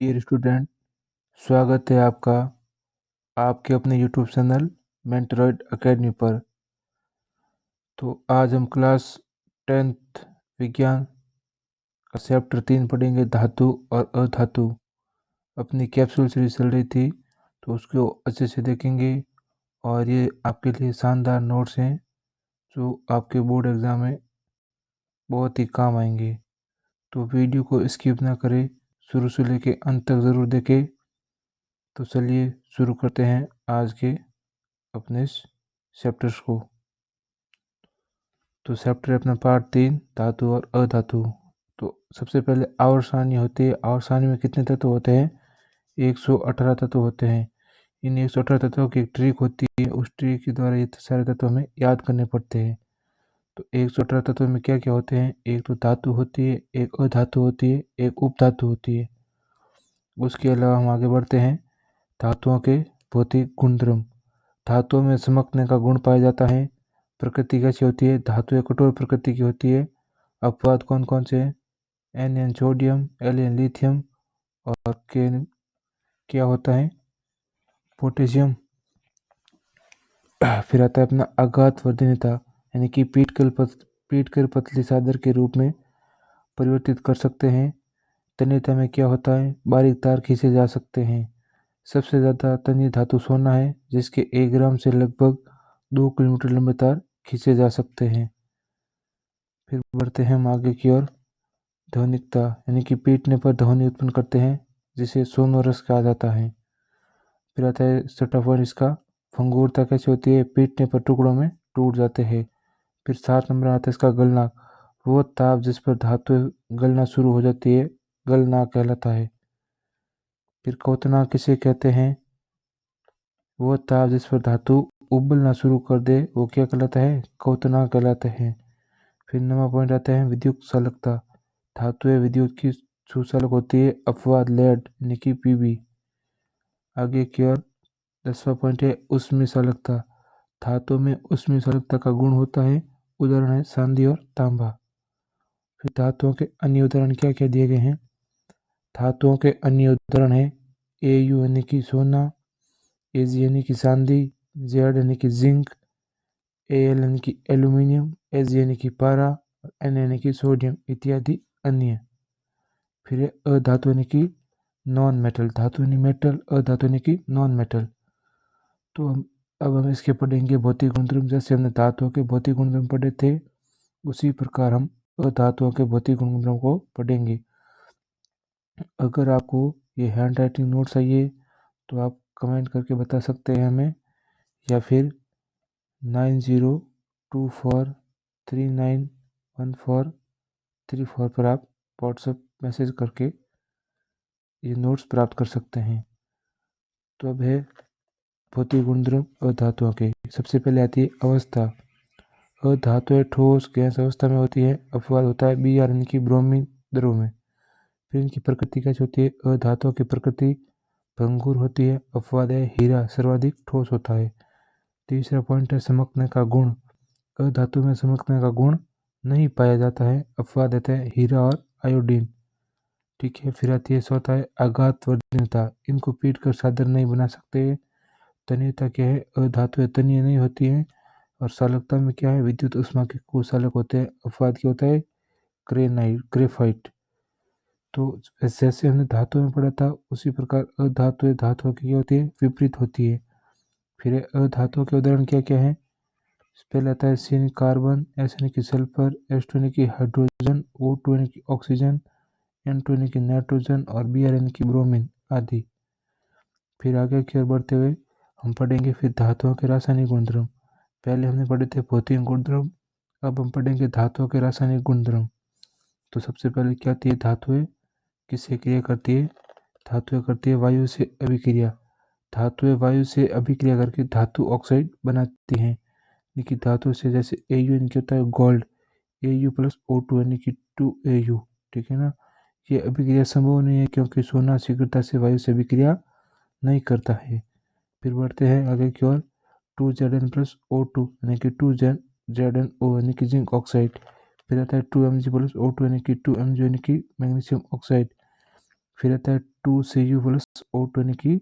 Dear student, स्वागत है आपका आपके अपने यूट्यूब चैनल मेंटरॉइड एकेडमी पर। तो आज हम क्लास 10th विज्ञान का चैप्टर 3 पढ़ेंगे, धातु और अधातु। अपनी कैप्सूल सीरीज चल रही थी तो उसको अच्छे से देखेंगे और ये आपके लिए शानदार नोट्स हैं जो आपके बोर्ड एग्ज़ाम में बहुत ही काम आएंगे। तो वीडियो को स्किप ना करें, शुरू से लेके अंत तक ज़रूर देखें। तो चलिए शुरू करते हैं आज के अपने चैप्टर्स को। तो चैप्टर अपना पार्ट 3, धातु और अधातु। तो सबसे पहले आवर्त सारणी होती है। आवर्त सारणी में कितने तत्व होते हैं? 118 तत्व होते हैं। इन 118 तत्वों की एक ट्रिक होती है, उस ट्रिक के द्वारा ये सारे तत्व हमें याद करने पड़ते हैं। तो 118 तत्वों में क्या क्या होते हैं? एक तो धातु होती है, एक अधातु होती है, एक उपधातु होती है। उसके अलावा हम आगे बढ़ते हैं। धातुओं के भौतिक गुणधर्म। धातुओं में चमकने का गुण पाया जाता है। प्रकृति कैसी होती है? धातुएं कठोर प्रकृति की होती है। अपवाद कौन कौन से हैं? Na सोडियम, La लिथियम और के क्या होता है? पोटेशियम। फिर आता है अपना आघात वर्धनीयता, यानी कि पीट कर पतली चादर के रूप में परिवर्तित कर सकते हैं। तन्यता में क्या होता है? बारीक तार खींचे जा सकते हैं। सबसे ज़्यादा तन्य धातु सोना है, जिसके 1 ग्राम से लगभग 2 किलोमीटर लंबे तार खींचे जा सकते हैं। फिर बढ़ते हैं हम आगे की ओर। ध्वनिकता, यानी कि पीटने पर ध्वनि उत्पन्न करते हैं, जिसे सोनोरस कहा जाता है। फिर आता है छठा पॉइंट इसका, भंगुरता कैसी होती है? पीटने पर टुकड़ों में टूट जाते हैं। फिर 7 नंबर आता है इसका गलनांक, वो ताप जिस पर धातु गलना शुरू हो जाती है, गलनांक कहलाता है। फिर क्वथनांक किसे कहते हैं? वो ताप जिस पर धातु उबलना शुरू कर दे, वो क्या कहलाता है? क्वथनांक कहलाता है। फिर 9वां पॉइंट आता है विद्युत चालकता। धातुएं विद्युत की सुचालक होती है। अपवाद लेड यानी कि पीबी। आगे की ओर 10वां पॉइंट है ऊष्मीय चालकता। धातु में ऊष्मीय चालकता का गुण होता है। उदाहरण है चांदी और तांबा। फिर धातुओं के अन्य उदाहरण क्या क्या दिए गए हैं? धातुओं के अन्य उदाहरण है Au यानी कि सोना, Ag यानी कि चांदी, Zd यानी कि जिंक, Al यानी कि एल्यूमिनियम, Ag यानी कि पारा, Na यानी कि सोडियम इत्यादि अन्य। फिर अधातु यानी कि नॉन मेटल। धातु यानी मेटल, अधातु यानी कि नॉन मेटल। तो अब हम इसके पढ़ेंगे भौतिक गुणधर्म। जैसे हमने धातुओं के भौतिक गुणधर्म पढ़े थे, उसी प्रकार हम अधातुओं के भौतिक गुणधर्म को पढ़ेंगे। अगर आपको ये हैंड राइटिंग नोट चाहिए तो आप कमेंट करके बता सकते हैं हमें, या फिर 9024391434 पर आप व्हाट्सएप मैसेज करके ये नोट्स प्राप्त कर सकते हैं। तो अब है भौतिक गुणधर्म अधातुओं के। सबसे पहले आती है अवस्था। अधातुएं ठोस गैस अवस्था में होती है। अपवाद होता है Br यानी कि ब्रोमीन द्रव में। फिर इनकी प्रकृति कैसी होती है? अधातुओं की प्रकृति भंगुर होती है। अपवाद है हीरा सर्वाधिक ठोस होता है। तीसरा पॉइंट है चमकने का गुण। अधातु में चमकने का गुण नहीं पाया जाता है। अपवाद देते हैं हीरा और आयोडीन। ठीक है। फिर आती है चौथा है आघात वर्धनीयता। इनको पीट कर चादर नहीं बना सकते। तन्यता क्या है? अधातुएं तन्य नहीं होती हैं। और चालकता में क्या है? विद्युत ऊष्मा के कुचालक होते हैं। अपवाद क्या होता है? ग्रेफाइट। तो जैसे हमने धातु में पढ़ा था, उसी प्रकार अधातुएं धातुओं की क्या होती है? विपरीत होती है। फिर अधातुओं के उदाहरण क्या क्या है? पहले आता है सी यानी कार्बन, एस यानी कि सल्फर, H2 यानी कि हाइड्रोजन, O2 यानी कि ऑक्सीजन, N2 यानी कि नाइट्रोजन और Br यानी कि ब्रोमीन आदि। फिर आगे की ओर बढ़ते हुए हम पढ़ेंगे फिर धातुओं के रासायनिक गुणधर्म। पहले हमने पढ़े थे भौतिक गुणधर्म, अब हम पढ़ेंगे धातुओं के रासायनिक गुणधर्म। तो सबसे पहले क्या आती है? धातुएं किससे क्रिया करती है? धातुएं करती है वायु से अभिक्रिया। धातुएं वायु से अभिक्रिया करके धातु ऑक्साइड बनाती हैं। यानी कि धातु से जैसे Au यानी कि होता है गोल्ड, Au प्लस O2 यानी कि 2Au। ठीक है ना। ये अभिक्रिया संभव नहीं है क्योंकि सोना शीघ्रता से वायु से अभिक्रिया नहीं करता है। फिर बढ़ते हैं आगे की ओर। 2Zn प्लस O2 यानी कि 2ZnO यानी कि जिंक ऑक्साइड। फिर आता है 2Mg प्लस O2 यानी कि 2Mg यानी कि मैग्नीशियम ऑक्साइड। फिर आता है 2Cu प्लस O2 यानी कि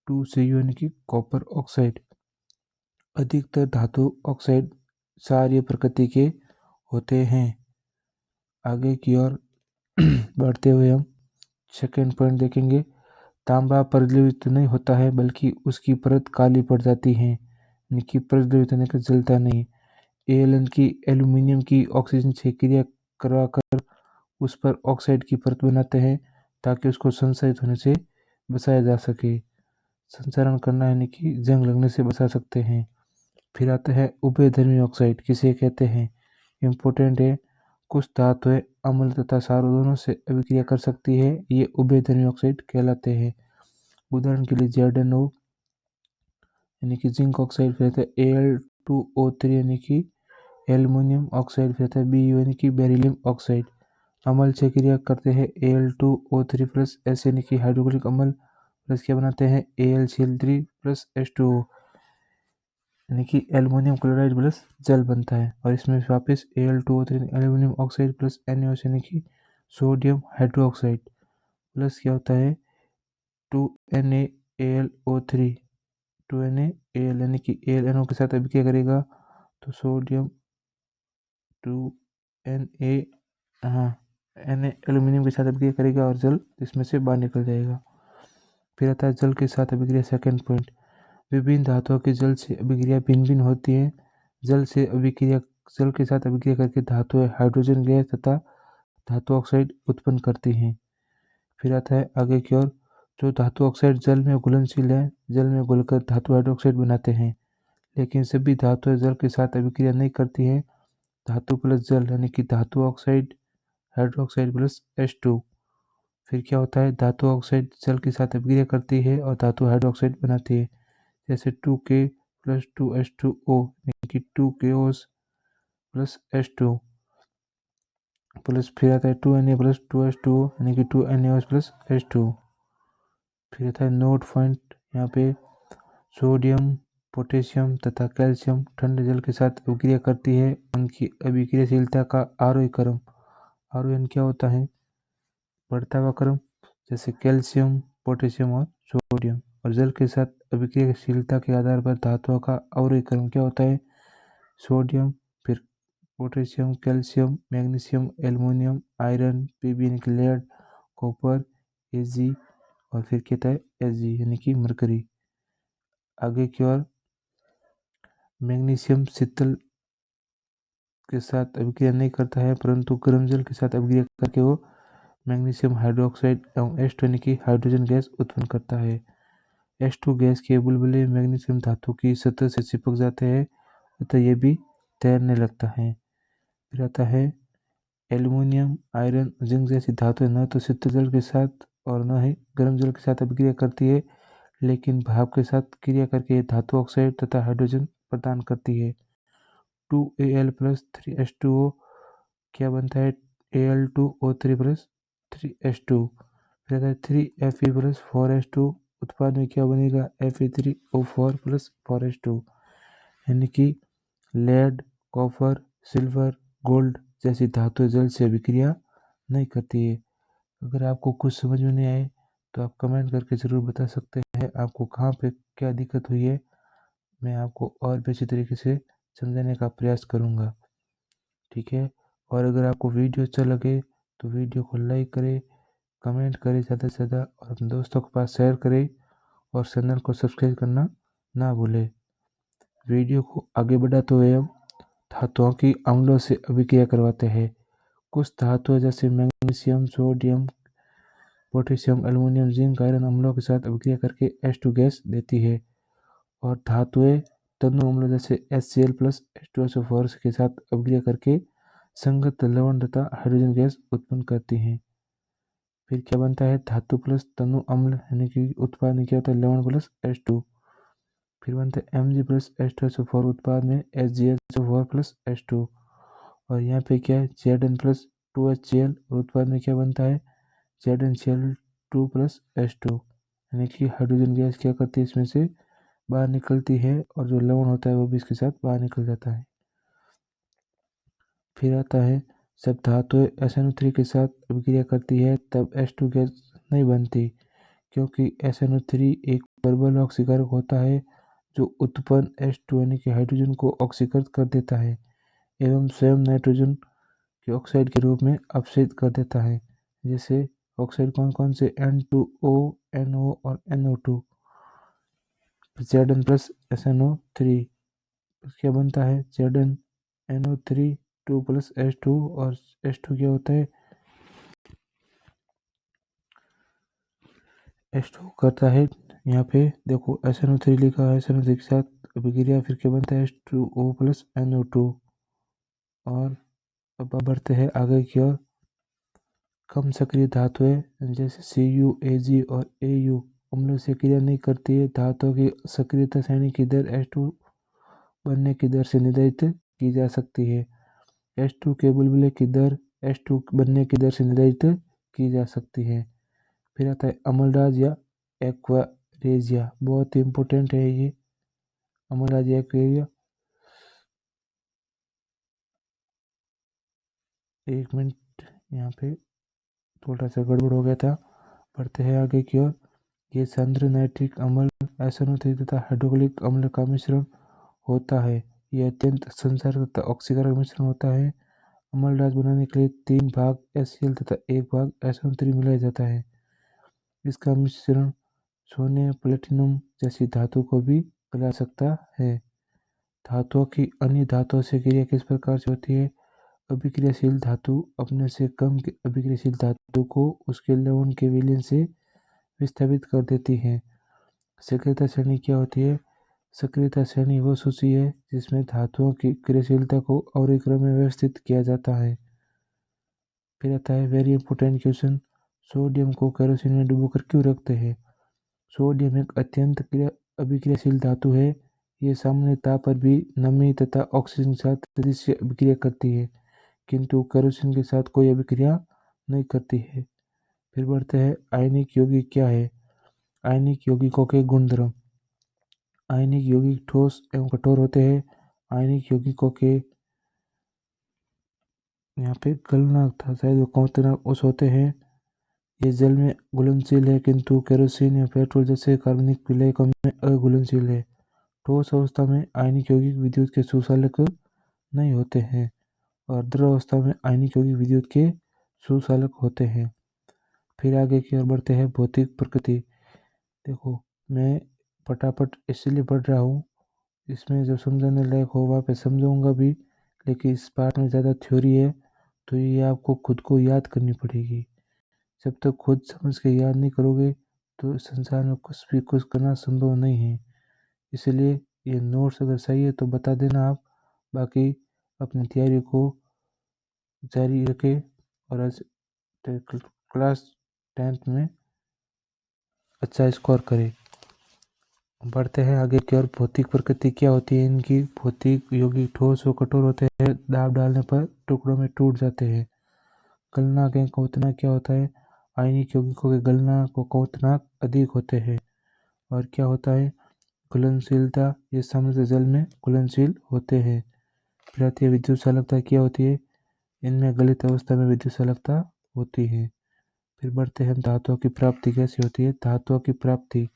2Cu यानी कि कॉपर ऑक्साइड। अधिकतर धातु ऑक्साइड क्षारीय प्रकृति के होते हैं। आगे की ओर बढ़ते हुए हम सेकेंड पॉइंट देखेंगे। तांबा प्रज्वलित नहीं होता है बल्कि उसकी परत काली पड़ जाती है, यानी कि प्रज्वलित होने का जलता नहीं। एलन की एल्यूमिनियम की ऑक्सीजन से क्रिया करवाकर उस पर ऑक्साइड की परत बनाते हैं ताकि उसको संसाधित होने से बचाया जा सके। संचरण करना यानी कि जंग लगने से बचा सकते हैं। फिर आता है उभयधर्मी ऑक्साइड किसे कहते हैं, इम्पोर्टेंट है। कुछ धातुएं अम्ल तथा क्षार दोनों से अभिक्रिया कर सकती है, ये उभयधर्मी ऑक्साइड कहलाते हैं। उदाहरण के लिए ZnO यानी कि जिंक ऑक्साइड, फिर आता है Al2O3 यानी कि एल्युमिनियम ऑक्साइड, फिर आता है Bu यानी कि बेरिलियम ऑक्साइड। अम्ल से क्रिया करते हैं Al2O3 प्लस S यानी कि हाइड्रोक्लोरिक अम्ल प्लस क्या बनाते हैं AlCl3 प्लस H2O यानी कि एल्युमिनियम क्लोराइड प्लस जल बनता है। और इसमें वापस Al2O3 aluminium oxide plus NaOH यानी कि सोडियम हाइड्रोक्साइड प्लस क्या होता है 2NaAlO3 2NaAl यानी कि AlNO के साथ अभिक्रिया करेगा तो सोडियम 2Na हाँ Na एल्यूमिनियम के साथ अभिक्रिया करेगा और जल इसमें से बाहर निकल जाएगा। फिर आता है जल के साथ अभिक्रिया सेकेंड पॉइंट। विभिन्न धातुओं की जल से अभिक्रिया भिन्न भिन्न होती है। जल के साथ अभिक्रिया करके धातुएं हाइड्रोजन गैस तथा धातु ऑक्साइड उत्पन्न करती हैं। फिर आता है आगे की ओर, जो धातु ऑक्साइड जल में घुलनशील है, जल में घुलकर धातु हाइड्रोक्साइड बनाते हैं। लेकिन सभी धातुएं जल के साथ अभिक्रिया नहीं करती हैं। धातु प्लस जल यानी कि धातु ऑक्साइड हाइड्रोक्साइड प्लस H2। फिर क्या होता है, धातु ऑक्साइड जल के साथ अभिक्रिया करती है और धातु हाइड्रोक्साइड बनाती है, जैसे 2K प्लस 2H2O यानी कि 2KOs प्लस H2 प्लस फिर आता है 2Na प्लस 2H2O यानी कि 2NaOH प्लस H2। फिर आता है नोट पॉइंट, यहाँ पे सोडियम पोटेशियम तथा कैल्शियम ठंडे जल के साथ अभिक्रिया करती है। उनकी अभिक्रियाशीलता का आरोही क्रम, आरोहण क्या होता है बढ़ता हुआ क्रम, जैसे कैल्शियम पोटेशियम और सोडियम। और जल के साथ अभिक्रियाशीलता के आधार पर धातुओं का अवरोही क्रम क्या होता है सोडियम, फिर potassium, calcium, magnesium, aluminium, iron, Pb यानी कि लेड, कॉपर, Ag और फिर कहता है Ag यानी कि मरकरी। आगे की ओर मैग्नीशियम शीतल के साथ अभिक्रिया नहीं करता है, परंतु गर्म जल के साथ अभिक्रिया करके वो मैग्नीशियम हाइड्रोक्साइड एवं H2 यानी कि हाइड्रोजन गैस उत्पन्न करता है। H2 गैस के बुलबुले मैग्नीशियम धातु की सतह से चिपक जाते हैं अतः ये भी तैरने लगता है। फिर आता है एल्युमिनियम, आयरन, जिंक जैसी धातुएं न तो शीतल जल के साथ और न ही गर्म जल के साथ अभिक्रिया करती है, लेकिन भाप के साथ क्रिया करके धातु ऑक्साइड तथा हाइड्रोजन प्रदान करती है। 2Al प्लस 3H2O क्या बनता है Al2O3 प्लस 3H2। फिर आता है 3Fe प्लस 4H2, उत्पाद में क्या बनेगा Fe3O4 प्लस 4H2 यानी कि लेड, कॉपर, सिल्वर, गोल्ड जैसी धातुएं जल से अभिक्रिया नहीं करती है। अगर आपको कुछ समझ में नहीं आए तो आप कमेंट करके ज़रूर बता सकते हैं आपको कहाँ पे क्या दिक्कत हुई है, मैं आपको और भी अच्छी तरीके से समझाने का प्रयास करूँगा, ठीक है। और अगर आपको वीडियो अच्छा लगे तो वीडियो को लाइक करें, कमेंट करें ज़्यादा से ज़्यादा और अपने दोस्तों के पास शेयर करें और चैनल को सब्सक्राइब करना ना भूलें। वीडियो को आगे बढ़ाते हुए हम धातुओं की अम्लों से अभिक्रिया करवाते हैं। कुछ धातुएं जैसे magnesium, sodium, potassium, aluminium, zinc, iron अम्लों के साथ अभिक्रिया करके H2 गैस देती है और धातुएं तनु अम्लों जैसे HCl प्लस H2SO4 के साथ अभिक्रिया करके संगत लवण तथा हाइड्रोजन गैस उत्पन्न करती हैं। फिर क्या बनता है धातु प्लस तनु अम्ल यानी कि उत्पाद में क्या होता है लवण प्लस H2। फिर बनता है Mg प्लस H2SO4, उत्पाद में HgHO4 प्लस H2। और यहाँ पे क्या है Zn प्लस 2HCl और उत्पाद में क्या बनता है ZnCl2 प्लस H2 यानी कि हाइड्रोजन गैस क्या करती है इसमें से बाहर निकलती है और जो लवण होता है वो भी इसके साथ बाहर निकल जाता है। फिर आता है जब धातुएं SnO3 के साथ अभिक्रिया करती है तब H2 गैस नहीं बनती, क्योंकि SnO3 एक प्रबल ऑक्सीकारक होता है जो उत्पन्न H2 यानी कि हाइड्रोजन को ऑक्सीकृत कर देता है एवं स्वयं नाइट्रोजन के ऑक्साइड के रूप में अपचयित कर देता है। जैसे ऑक्साइड कौन कौन से, N2O, NO और NO2। Zn प्लस SnO3 क्या बनता है, ZnNO3 2 प्लस H2, और H2 क्या होता है, H2 करता है, यहाँ पे देखो SnO3 लिखा है, SnO3 के साथ अभिक्रिया फिर क्या बनता है, H2O प्लस NO2। और अब बढ़ते हैं आगे की ओर। कम सक्रिय धातुएं जैसे Cu, Ag और Au अम्लों से क्रिया नहीं करती है। धातुओं की सक्रियता श्रेणी की दर H2 बनने की दर से निर्धारित की जा सकती है। H2 के बुलबुले की दर H2 बनने की दर से निर्धारित की जा सकती है। फिर आता है अम्लराज या एक्वारेजिया, बहुत ही इम्पोर्टेंट है ये अम्लराज या एक्वेरिया। एक मिनट, यहाँ पे थोड़ा सा गड़बड़ हो गया था। बढ़ते हैं आगे की ओर। ये सांद्र नाइट्रिक अम्ल SnO3 तथा हाइड्रोक्लोरिक अम्ल का मिश्रण होता है। यह अत्यंत संसारक तथा ऑक्सीकारक मिश्रण होता है। अम्लराज बनाने के लिए 3 भाग HCl तथा 1 भाग SnO3 मिलाया जाता है। इसका मिश्रण सोने, प्लेटिनम जैसी धातु को भी मिला सकता है। धातुओं की अन्य धातुओं से क्रिया किस प्रकार से होती है। अभिक्रियाशील धातु अपने से कम अभिक्रियाशील धातु को उसके लवण के विलयन से विस्थापित कर देती है। सक्रियता श्रेणी क्या होती है। सक्रियता श्रेणी वो सूची है जिसमें धातुओं की क्रियाशीलता को अवरोही क्रम में व्यवस्थित किया जाता है। फिर आता है वेरी इंपॉर्टेंट क्वेश्चन, सोडियम को केरोसिन में डुबोकर क्यों रखते हैं। सोडियम एक अत्यंत अभिक्रियाशील धातु है। ये सामान्य ताप पर भी नमी तथा ऑक्सीजन के साथ दृश्य अभिक्रिया करती है, किंतु केरोसिन के साथ कोई अभिक्रिया नहीं करती है। फिर बढ़ते हैं आयनिक यौगिक क्या है। आयनिक यौगिकों के गुणधर्म। आयनिक यौगिक ठोस एवं कठोर होते हैं। आयनिक यौगिकों के यहाँ पे गलनांक था शायद, वो क्वथनांक उस होते हैं। ये जल में घुलनशील है, किंतु केरोसिन या पेट्रोल जैसे कार्बनिक विलायकों में अघुलनशील है। ठोस अवस्था में आयनिक यौगिक विद्युत के सुचालक नहीं होते हैं, और द्रव अवस्था में आयनिक यौगिक विद्युत के सुचालक होते हैं। फिर आगे की ओर बढ़ते हैं भौतिक प्रकृति। देखो मैं फटाफट इसलिए पढ़ रहा हूँ, इसमें जो समझाने लायक हो वहाँ पे समझाऊंगा भी, लेकिन इस पार्ट में ज़्यादा थ्योरी है तो ये आपको खुद को याद करनी पड़ेगी। जब तक खुद समझ के याद नहीं करोगे तो संसार में कुछ करना संभव नहीं है। इसलिए ये नोट्स अगर सही है तो बता देना आप, बाकी अपनी तैयारी को जारी रखें और आज क्लास 10th में अच्छा स्कोर करें। बढ़ते हैं आगे की ओर। भौतिक प्रकृति क्या होती है इनकी। भौतिक यौगिक ठोस व कठोर होते हैं, दाब डालने पर टुकड़ों में टूट जाते हैं। गलनांक एवं क्वथनांक क्या होता है। आयनिक यौगिकों के गलनांक व क्वथनांक अधिक होते हैं। और क्या होता है घुलनशीलता, ये सामान्य जल में घुलनशील होते हैं। फिर आती है विद्युत चालकता क्या होती है। इनमें गलित अवस्था में विद्युत चालकता होती है। फिर बढ़ते हैं धातुओं की प्राप्ति कैसी होती है। धातुओं की प्राप्ति,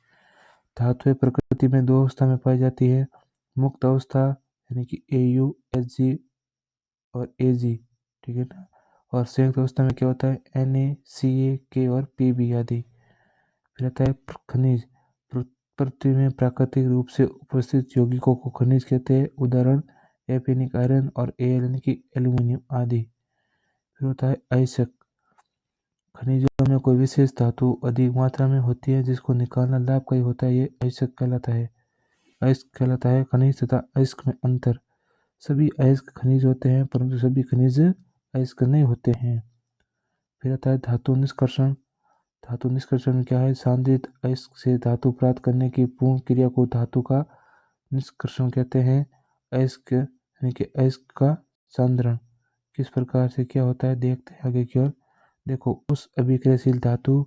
धातुएं प्रकृति में 2 अवस्था में पाई जाती है। मुक्त अवस्था यानी कि Au, Hg और Ag, ठीक है ना। और संयुक्त अवस्था में क्या होता है Na, Ca, K और Pb आदि। फिर आता है खनिज। पृथ्वी में प्राकृतिक रूप से उपस्थित यौगिकों को खनिज कहते हैं। उदाहरण F यानी कि आयरन और Al यानी कि एल्यूमिनियम आदि। फिर होता है अयस्क। खनिजों में कोई विशेष धातु अधिक मात्रा में होती है जिसको निकालना लाभकारी होता है, ये अयस्क कहलाता है। अयस्क कहलाता है। खनिज तथा अयस्क में अंतर। सभी अयस्क खनिज होते हैं, परंतु सभी खनिज अयस्क नहीं होते हैं। फिर आता है धातु निष्कर्षण। धातु निष्कर्षण में क्या है, सांद्रित अयस्क से धातु प्राप्त करने की पूर्ण क्रिया को धातु का निष्कर्षण कहते हैं। अयस्क यानी कि अयस्क का सांद्रण किस प्रकार से क्या होता है देखते हैं आगे की ओर। देखो उस अभिक्रियाशील धातु,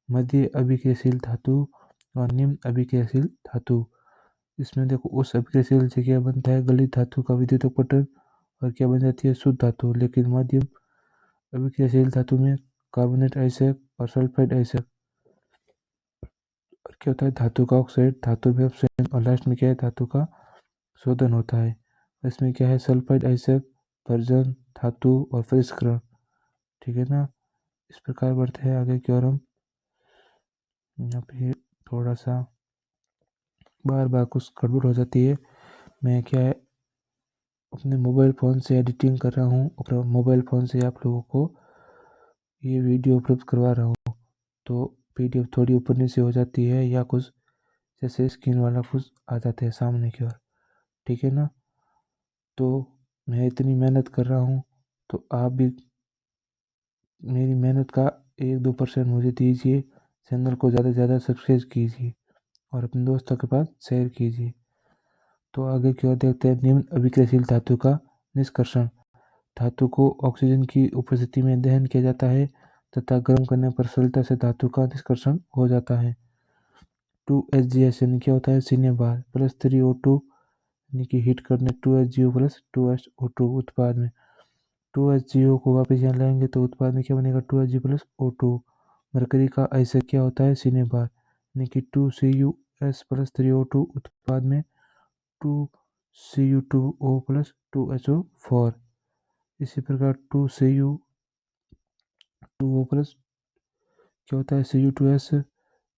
मध्य अभिक्रियाशील धातु और निम्न अभिक्रियाशील धातु। इसमें देखो उस अभिक्रियाशील से क्या बनता है, गलित धातु का विद्युत अपघटन और क्या बन जाती है, शुद्ध धातु। लेकिन मध्यम अभिक्रियाशील धातु में कार्बोनेट अयस्क और सल्फाइड अयस्क क्या होता है, धातु का ऑक्साइड, धातु में अपक्षय, और लास्ट में क्या है, धातु का शोधन होता है। इसमें क्या है, सल्फाइड आइसक, वर्जन, धातु और परिष्करण। ठीक है ना। इस प्रकार बढ़ते हैं आगे की ओर हम। यहाँ पे थोड़ा सा बार बार कुछ गड़बड़ हो जाती है। मैं क्या है, अपने मोबाइल फ़ोन से एडिटिंग कर रहा हूँ और मोबाइल फ़ोन से आप लोगों को ये वीडियो उपलब्ध करवा रहा हूँ, तो पीडीएफ थोड़ी ऊपर नीचे हो जाती है या कुछ जैसे स्क्रीन वाला कुछ आ जाते हैं सामने की ओर। ठीक है ना। तो मैं इतनी मेहनत कर रहा हूँ, तो आप भी मेरी मेहनत का 1-2% मुझे दीजिए। चैनल को ज़्यादा से ज़्यादा सब्सक्राइब कीजिए और अपने दोस्तों के पास शेयर कीजिए। तो आगे की ओर देखते हैं, निम्न अभिक्रियाशील धातु का निष्कर्षण। धातु को ऑक्सीजन की उपस्थिति में दहन किया जाता है तथा गर्म करने पर सरलता से धातु का निष्कर्षण हो जाता है। 2HGS यानी क्या होता है, शून्य बार प्लस 3O2 यानी कि हीट करने 2HGO प्लस 2SO2 उत्पाद में 2HGO को वापस यहाँ लाएंगे तो उत्पाद में क्या बनेगा, 2HG प्लस O2। मरकरी का आयस्क क्या होता है, शून्य बार यानी कि 2CuS प्लस 3O2 उत्पाद में 2Cu2O प्लस 2HO4। इसी प्रकार 2Cu2O प्लस क्या होता है, Cu2S।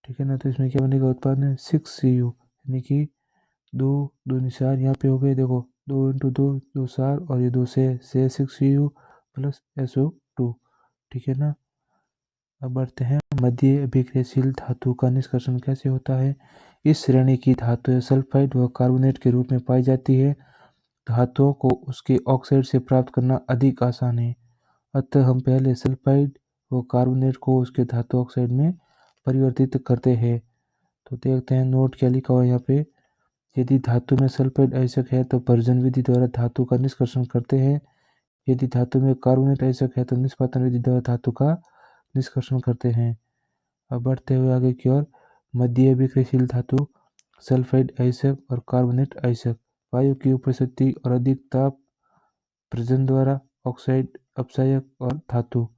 ठीक है ना। तो इसमें क्या बनेगा, उत्पाद में 6Cu यानी कि 2 2 4 यहाँ पे हो गए, देखो 2 × 2 2 4 और ये 2 से 6Cu प्लस SO2। ठीक है ना। अब बढ़ते हैं, मध्य अभिक्रियाशील धातु का निष्कर्षण कैसे होता है। इस श्रेणी की धातु सल्फाइड व कार्बोनेट के रूप में पाई जाती है। धातुओं को उसके ऑक्साइड से प्राप्त करना अधिक आसान है, अतः हम पहले सल्फाइड व कार्बोनेट को उसके धातु ऑक्साइड में परिवर्तित करते हैं। तो देखते हैं नोट क्या लिखा हुआ है यहाँ पे। यदि धातु में सल्फाइड आयस्क है तो भर्जन विधि द्वारा धातु का निष्कर्षण करते हैं। यदि धातु में कार्बोनेट आयस्क है तो निष्पादन विधि द्वारा धातु का निष्कर्षण करते हैं। अब बढ़ते हुए आगे की ओर, मध्य अभिक्रियाशील धातु, सल्फाइड आयस्क और कार्बोनेट आयस्क, वायु की उपस्थिति और अधिक ताप भर्जन द्वारा ऑक्साइड, अपचायक और धातु।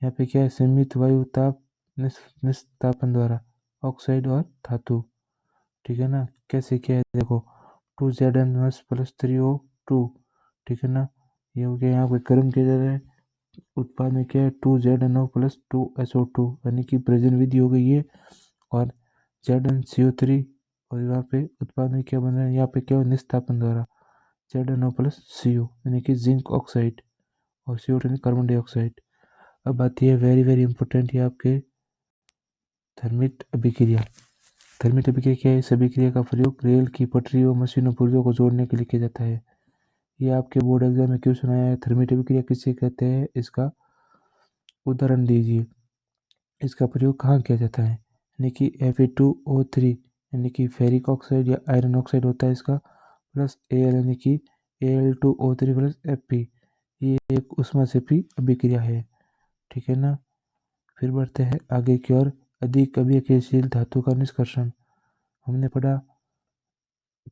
यहाँ पे क्या है, सीमित वायु ताप निस्तापन द्वारा ऑक्साइड और धातु। ठीक है ना। कैसे क्या है, देखो 2Zn प्लस 3O2। ठीक है ना। ये हो गया, यहाँ पे गर्म किया जा रहा है, उत्पाद में क्या है, 2ZnO प्लस 2SO2 यानी कि भर्जन विधि हो गई है। और ZnCO3 और यहाँ पे उत्पाद में क्या बन रहा है, यहाँ पे क्या हो, निस्तापन द्वारा ZnO प्लस CO यानी कि जिंक ऑक्साइड, और CO2 यानी कार्बन डाइऑक्साइड। अब आती है वेरी वेरी इंपॉर्टेंट, ये आपके थर्मिट अभिक्रिया। थर्मिट अभिक्रिया क्या है, इस अभिक्रिया का प्रयोग रेल की पटरियों, मशीनों, पुर्जों को जोड़ने के लिए किया जाता है। ये आपके बोर्ड एग्जाम में क्यों सुनाया है, थर्मिट अभिक्रिया किसे कहते हैं, इसका उदाहरण दीजिए। इसका प्रयोग कहाँ किया जाता है, यानी कि Fe2O3 यानी कि फेरिक ऑक्साइड या आयरन ऑक्साइड होता है इसका, प्लस Al यानी कि Al2O3 प्लस Fe। ये एक ऊष्माक्षेपी अभिक्रिया है। ठीक है ना। फिर बढ़ते हैं आगे की ओर, अधिक अभिक्रियाशील धातु का निष्कर्षण। हमने पढ़ा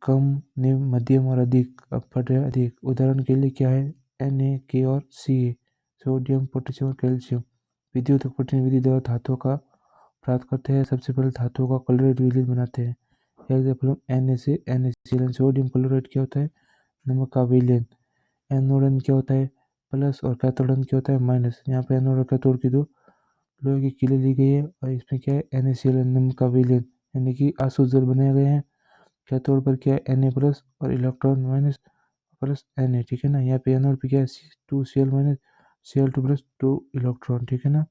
कम, निम्न, मध्यम और अधिक। अब पढ़ रहे हैं अधिक। उदाहरण के लिए क्या है, Na, K और Ca, सोडियम, पोटेशियम और कैल्शियम। विद्युत अपघटन विधि द्वारा धातुओं का प्राप्त करते हैं। सबसे पहले धातुओं का क्लोराइड विलीन बनाते हैं। एग्जाम्पल हम Na से NaCl। सोडियम क्लोराइड क्या होता है, नमक का विलीन। एनोड क्या होता है, प्लस, और कैथोड क्या होता है, माइनस। यहाँ पे एनोड और कैथोड की दो लोहे की किले ली गई है और इसमें क्या है, NaCl नमक का विलीन यानी कि आसुत जल बनाए गए हैं। कैथोड पर क्या है, Na प्लस और इलेक्ट्रॉन माइनस प्लस Na। ठीक है ना। यहाँ पे एनोड पे क्या है, 2Cl minus Cl2 plus 2 electron. ठीक है ना।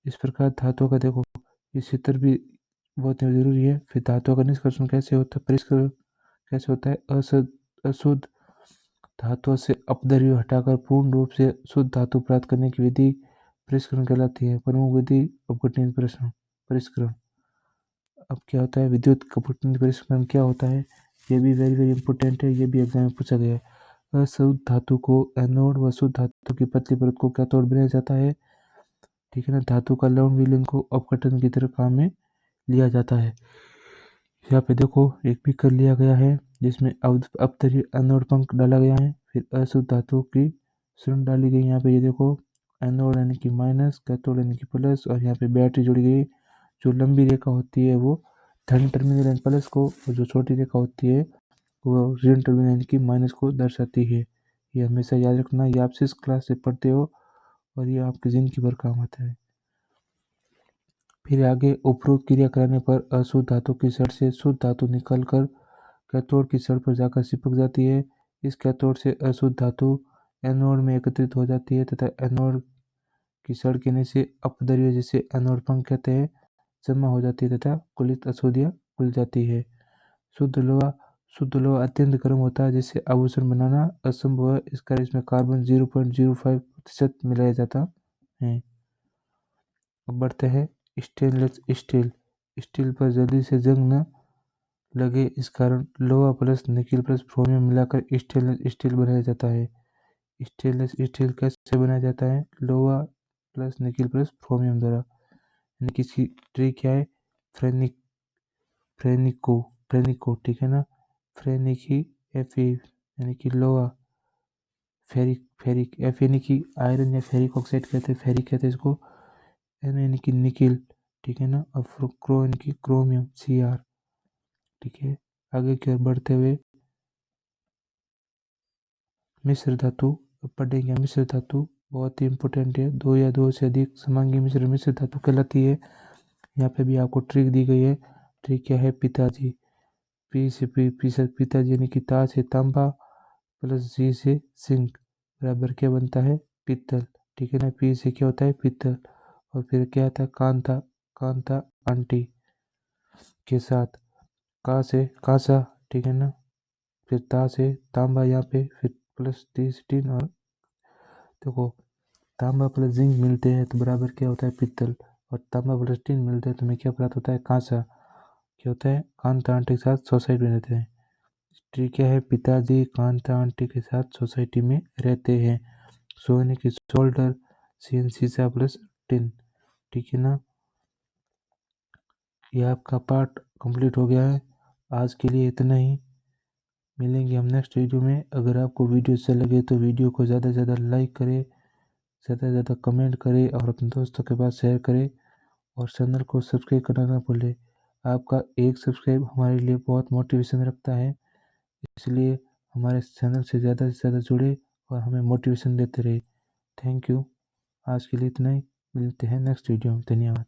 इस प्रकार धातुओं का देखो, इस चित्र भी बहुत जरूरी है। फिर धातुओं का निष्कर्षण कैसे होता है, परिष्करण कैसे होता है। अशुद्ध धातुओं से अपद्रव्य हटाकर पूर्ण रूप से शुद्ध धातु प्राप्त करने की विधि परिष्करण कहलाती है। प्रमुख विधि अपघटन परिष्करण। अब क्या होता है, विद्युत अपघटन परिष्करण क्या होता है, ये भी वेरी वेरी इंपॉर्टेंट है, ये भी एग्जाम में पूछा गया है। अशुद्ध धातु को एनोड व शुद्ध धातु की पतली परत को कैथोड बनाया जाता है। ठीक है ना। धातु का लवण विलयन को अपघटन की तरह काम में लिया जाता है। यहाँ पे देखो एक भी कर लिया गया है जिसमें अपतरीय एनोड पंख डाला गया है, फिर अशुद्ध धातु की सुरंग डाली गई। यहाँ पे ये देखो, एनोड यानी कि माइनस, कैथोड यानी कि प्लस, और यहाँ पे बैटरी जुड़ी गई। जो लंबी रेखा होती है वो धन टर्मिनल लाइन प्लस को और जो छोटी रेखा होती है वो ऋण टर्मिनल लाइन की माइनस को दर्शाती है। ये हमेशा याद रखना, ये आप 6 क्लास से पढ़ते हो और ये आपकी जिंदगी भर काम आता है। फिर आगे उपरोक्त क्रिया कराने पर अशुद्ध धातु की छड़ से शुद्ध धातु निकलकर कैथोड की छड़ पर जाकर चिपक जाती है। इस कैथोड से अशुद्ध धातु एनोड में एकत्रित हो जाती है तथा एनोड की छड़ के नीचे अपद्रव्य जिसे एनोड पंख कहते हैं जमा हो जाती है तथा कुलित अशुद्धियाँ खुल जाती है। शुद्ध लोहा अत्यंत गर्म होता है जिससे आभूषण बनाना असंभव है, इस कारण इसमें कार्बन 0.05% मिलाया जाता है। अब बढ़ते हैं स्टेनलेस स्टील। स्टील पर जल्दी से जंग न लगे इस कारण लोहा प्लस निकेल प्लस क्रोमियम मिलाकर स्टेनलेस स्टील बनाया जाता है। स्टेनलेस स्टील कैसे बनाया जाता है? लोहा प्लस निकेल प्लस क्रोमियम द्वारा। यानी कि इसकी ट्रिक क्या है? फ्रेनिको ठीक है ना, फ्रेनिकी Fe यानी कि लोहा, फेरिक F यानी कि आयरन या फेरिक ऑक्साइड कहते हैं, फेरिक कहते हैं इसको, N यानी कि निकिल ठीक है ना, और क्रो यानी कि क्रोमियम Cr ठीक है। आगे की ओर बढ़ते हुए मिश्र धातु पढ़ेंगे। मिश्र धातु बहुत ही इंपॉर्टेंट है, दो या दो से अधिक समांगी मिश्र धातु कहलाती है। यहाँ पे भी आपको ट्रिक दी गई है। ट्रिक क्या है? पिताजी, पी से पिताजी यानी कि ता से तांबा प्लस जी से सिंक बराबर क्या बनता है? पित्तल ठीक है ना। पी से क्या होता है? पित्तल। और फिर क्या आता है? कांता आंटी के साथ, का से कासा ठीक है ना, फिर ता से तांबा यहाँ पे, फिर प्लस टी और देखो तांबा प्लस जिंक मिलते हैं तो बराबर क्या होता है? पित्तल। और तांबा प्लस टीन मिलते हैं तो हमें क्या प्राप्त होता है? कांसा। क्या होता है? कांता आंटी के साथ सोसाइटी में रहते हैं। ट्रिक क्या है? पिताजी कांता आंटी के साथ सोसाइटी में रहते हैं। सोने की शोल्डर सीन शीशा प्लस टिन ठीक है ना। ये आपका पार्ट कंप्लीट हो गया है। आज के लिए इतना ही, मिलेंगे हम नेक्स्ट वीडियो में। अगर आपको वीडियो अच्छा लगे तो वीडियो को ज़्यादा से ज़्यादा लाइक करें, ज़्यादा से ज़्यादा कमेंट करें और अपने दोस्तों के पास शेयर करें और चैनल को सब्सक्राइब करना ना भूलें। आपका एक सब्सक्राइब हमारे लिए बहुत मोटिवेशन रखता है, इसलिए हमारे चैनल से ज़्यादा जुड़े और हमें मोटिवेशन देते रहे। Thank you. आज के लिए इतना ही, मिलते हैं नेक्स्ट वीडियो में। धन्यवाद।